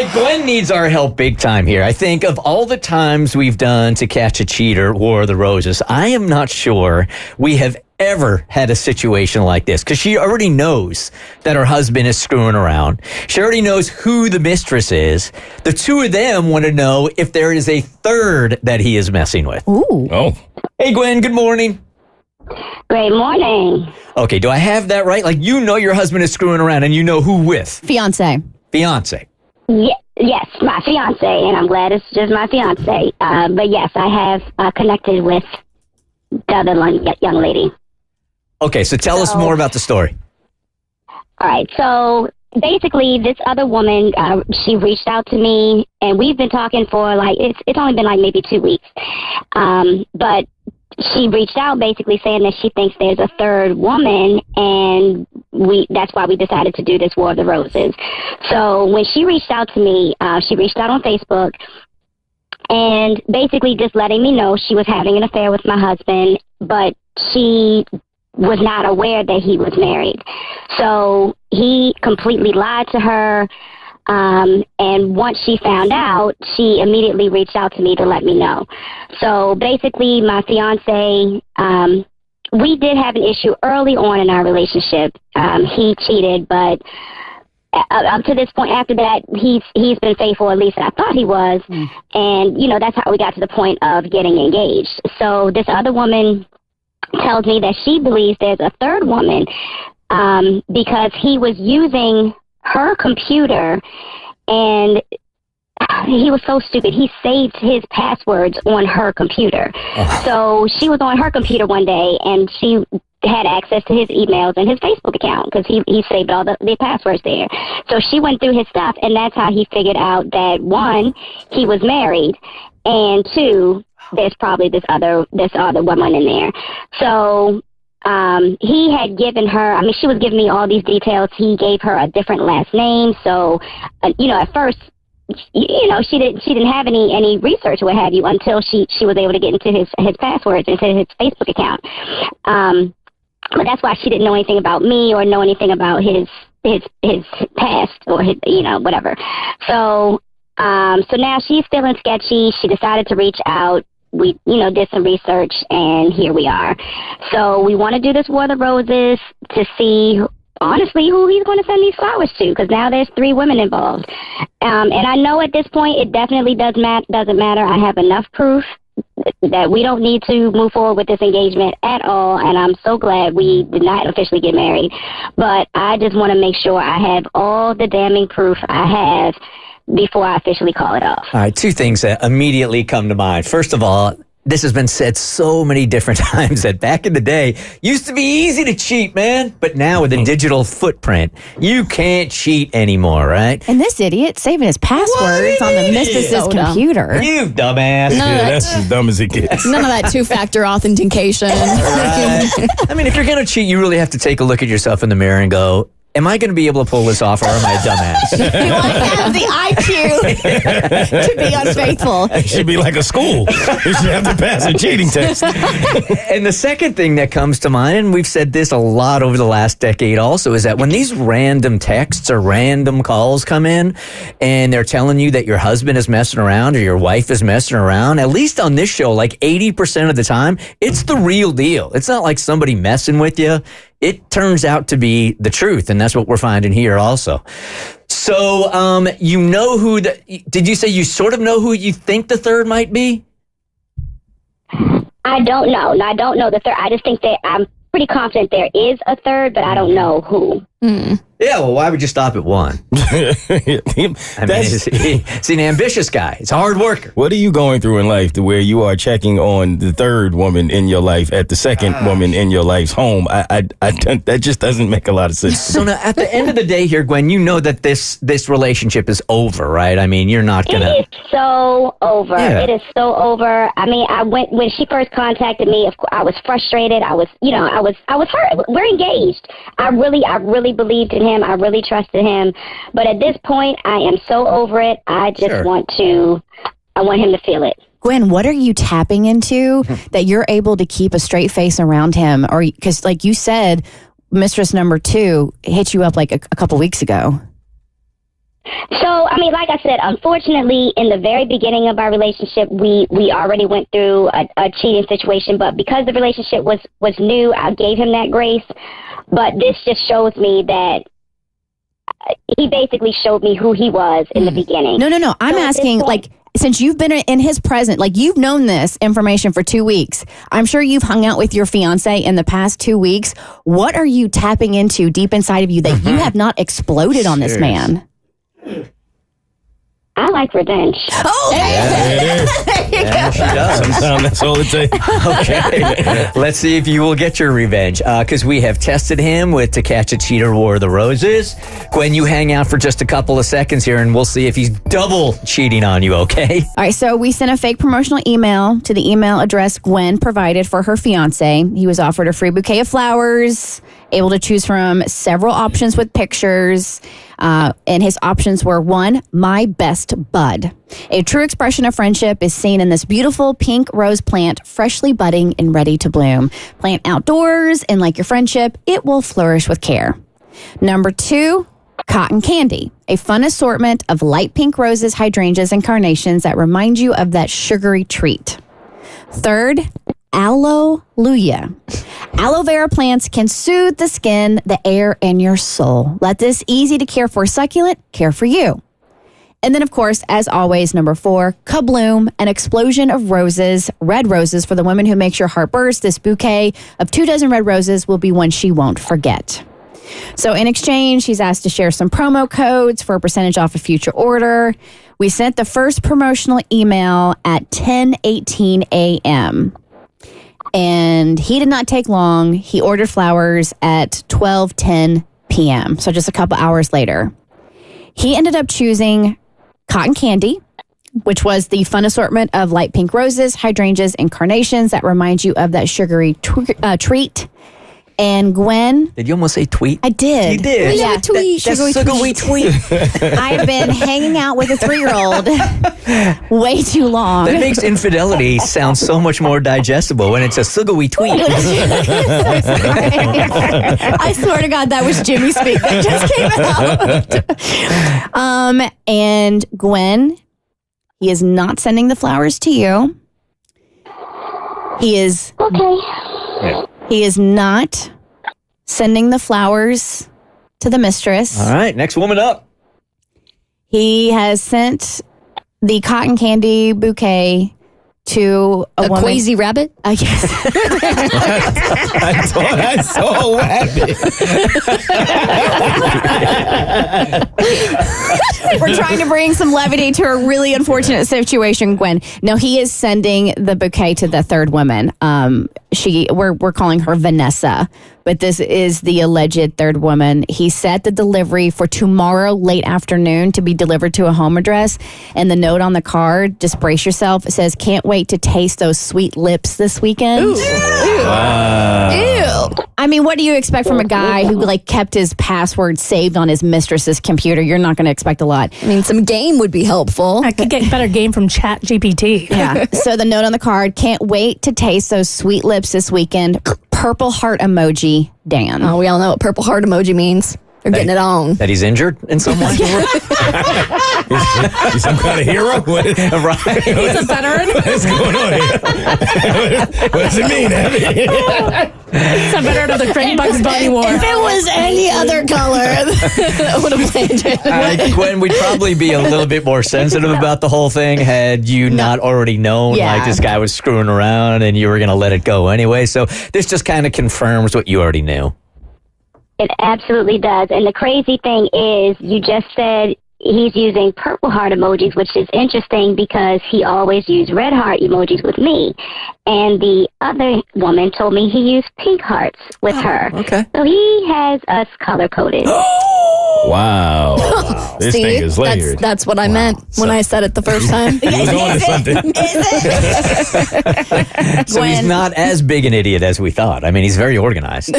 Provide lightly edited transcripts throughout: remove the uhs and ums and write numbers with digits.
right, Gwen needs our help big time here. I think of all the times we've done To Catch a Cheater, War of the Roses, I am not sure we have ever had a situation like this, because she already knows that her husband is screwing around. She already knows who the mistress is. The two of them want to know if there is a third that he is messing with. Ooh. Oh. Hey, Gwen, good morning. Great morning. Okay, do I have that right? Like, you know your husband is screwing around, and you know who with? Fiancé. Fiancé. Yes, my fiance, and I'm glad it's just my fiance. But yes, I have connected with the other young lady. Okay, so tell us more about the story. All right, so basically, this other woman, she reached out to me, and we've been talking for it's only been like maybe 2 weeks. But she reached out basically saying that she thinks there's a third woman, and that's why we decided to do this War of the Roses. So when she reached out to me, she reached out on Facebook, and basically just letting me know she was having an affair with my husband, but she was not aware that he was married. So he completely lied to her. And once she found out, she immediately reached out to me to let me know. So basically, my fiance, we did have an issue early on in our relationship. He cheated, but up to this point, after that, he's been faithful, at least I thought he was. And, that's how we got to the point of getting engaged. So this other woman tells me that she believes there's a third woman because he was using her computer, and he was so stupid. He saved his passwords on her computer. So she was on her computer one day, and she had access to his emails and his Facebook account because he saved all the passwords there. So she went through his stuff, and that's how he figured out that, one, he was married, and two, there's probably this other woman in there. So he had given her, she was giving me all these details. He gave her a different last name. So, at first, she didn't have any research or what have you until she was able to get into his passwords, into his Facebook account. But that's why she didn't know anything about me or know anything about his past or his, whatever. So now she's feeling sketchy. She decided to reach out. We, did some research, and here we are. So we want to do this War of the Roses to see, honestly, who he's going to send these flowers to, because now there's 3 women involved. And I know at this point it definitely doesn't matter. I have enough proof that we don't need to move forward with this engagement at all, and I'm so glad we did not officially get married. But I just want to make sure I have all the damning proof I have before I officially call it off. All right, 2 things that immediately come to mind. First of all, this has been said so many different times that back in the day, used to be easy to cheat, man. But now with the digital footprint, you can't cheat anymore, right? And this idiot saving his passwords on the mistress's computer. You dumbass. That's as dumb as it gets. None of that 2-factor authentication. Right. If you're going to cheat, you really have to take a look at yourself in the mirror and go, am I going to be able to pull this off, or am I a dumbass? Do I have the IQ to be unfaithful? It should be like a school. You should have to pass a cheating test. And the second thing that comes to mind, and we've said this a lot over the last decade also, is that when these random texts or random calls come in and they're telling you that your husband is messing around or your wife is messing around, at least on this show, like 80% of the time, it's the real deal. It's not like somebody messing with you. It turns out to be the truth, and that's what we're finding here also. So, who did you say you sort of know who you think the third might be? I don't know. I don't know the third. I just think that I'm pretty confident there is a third, but I don't know who. Yeah, well, why would you stop at 1? He's an ambitious guy. He's a hard worker. What are you going through in life to where you are checking on the third woman in your life at the second woman in your life's home? That just doesn't make a lot of sense. So now, at the end of the day here, Gwen, you know that this relationship is over, right? You're not going to... It is so over. Yeah. It is so over. When she first contacted me, of course, I was frustrated. I was hurt. We're engaged. I really believed in him. I really trusted him. But at this point, I am so over it. I just want him to feel it. Gwen, what are you tapping into that you're able to keep a straight face around him? Or because, like you said, Mistress number 2 hit you up like a couple weeks ago. So, I mean, like I said, unfortunately, in the very beginning of our relationship, we already went through a cheating situation. But because the relationship was new, I gave him that grace. But this just shows me that he basically showed me who he was in the beginning. No. I'm asking, like, since you've been in his presence, like you've known this information for 2 weeks, I'm sure you've hung out with your fiance in the past 2 weeks. What are you tapping into deep inside of you that you have not exploded on this man? I like revenge. Oh, Yeah, she does. Sometimes that's all it takes. Okay. Let's see if you will get your revenge. Because we have tested him with To Catch a Cheater War of the Roses. Gwen, you hang out for just a couple of seconds here and we'll see if he's double cheating on you, okay? All right, so we sent a fake promotional email to the email address Gwen provided for her fiance. He was offered a free bouquet of flowers, able to choose from several options with pictures. And his options were 1, my best bud. A true expression of friendship is seen in this beautiful pink rose plant, freshly budding and ready to bloom. Plant outdoors, and like your friendship, it will flourish with care. Number 2, cotton candy, a fun assortment of light pink roses, hydrangeas, and carnations that remind you of that sugary treat. 3rd, Aloe-luya. Aloe vera plants can soothe the skin, the air, and your soul. Let this easy to care for succulent care for you. And then, of course, as always, number 4, kabloom, an explosion of roses, red roses for the woman who makes your heart burst. This bouquet of 24 red roses will be one she won't forget. So in exchange, she's asked to share some promo codes for a percentage off a future order. We sent the first promotional email at 10:18 a.m., and he did not take long. He ordered flowers at 12:10 p.m., so just a couple hours later. He ended up choosing cotton candy, which was the fun assortment of light pink roses, hydrangeas, and carnations that remind you of that sugary treat. And Gwen... Did you almost say tweet? I did. You did. Yeah, tweet. That's sugary tweet. I've been hanging out with a 3-year-old way too long. That makes infidelity sound so much more digestible when it's a sugary tweet. I swear to God, that was Jimmy speak that just came out. And Gwen, he is not sending the flowers to you. He is... Okay. Yeah. He is not sending the flowers to the mistress. All right, next woman up. He has sent the cotton candy bouquet to a woman. Queasy rabbit? Yes. I thought I saw a rabbit. We're trying to bring some levity to a really unfortunate situation, Gwen. No, he is sending the bouquet to the third woman. We're calling her Vanessa, but this is the alleged third woman. He set the delivery for tomorrow late afternoon to be delivered to a home address. And the note on the card, just brace yourself, it says, "Can't wait to taste those sweet lips this weekend." Ooh. Wow. Ew. I mean, what do you expect from a guy who kept his password saved on his mistress's computer? You're not going to expect a lot. I mean, some game would be helpful. I could get better game from Chat GPT. Yeah. So the note on the card, "Can't wait to taste those sweet lips this weekend." Purple heart emoji, Dan. Oh, we all know what purple heart emoji means. They're getting it on. That he's injured in some way? He's some kind of hero? What is, Right. He's a veteran. what's going on here? What does it mean, Abby? He's a veteran of the Great Bugs Bunny War. If it was any other color, that would have landed. Gwen, we'd probably be a little bit more sensitive about the whole thing had you not already known like this guy was screwing around and you were going to let it go anyway. So this just kind of confirms what you already knew. It absolutely does. And the crazy thing is, you just said he's using purple heart emojis, which is interesting because he always used red heart emojis with me. And the other woman told me he used pink hearts with her. Okay. So he has us color-coded. Wow. This See, thing is layered. that's what I meant when I said it the first time. You was on to something. So he's not as big an idiot as we thought. I mean, he's very organized.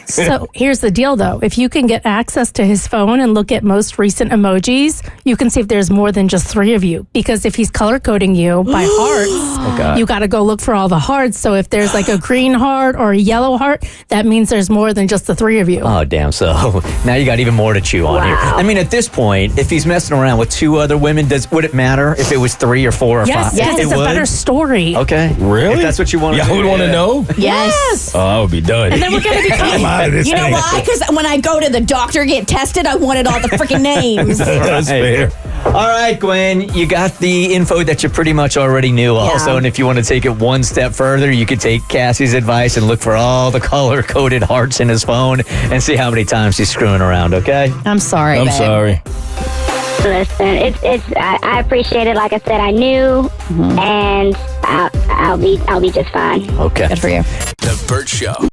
So here's the deal, though. If you can get access to his phone and look at most recent emojis, you can see if there's more than just 3 of you. Because if he's color coding you by hearts, you got to go look for all the hearts. So if there's like a green heart or a yellow heart, that means there's more than just the 3 of you. Oh, damn. So Now you got even more to chew on here. I mean, at this point, if he's messing around with 2 other women, would it matter if it was 3 or 4 or 5? Yes, it's a better story. Okay. Really? If that's what you want to do. Y'all would want to know? Yes. Oh, I would be done. And then we're going to be I'm out of this You know thing. why? Because when I go to the doctor get tested, I wanted all the freaking names. That's fair. All right, Gwen, you got the info that you pretty much already knew also. And if you want to take it one step further, you could take Cassie's advice and look for all the color-coded hearts in his phone and see how many times he's screwing around, okay? I'm sorry, I'm babe. sorry. Listen, I appreciate it. Like I said, I knew, and I'll be just fine. Okay. Good for you. The Bert Show.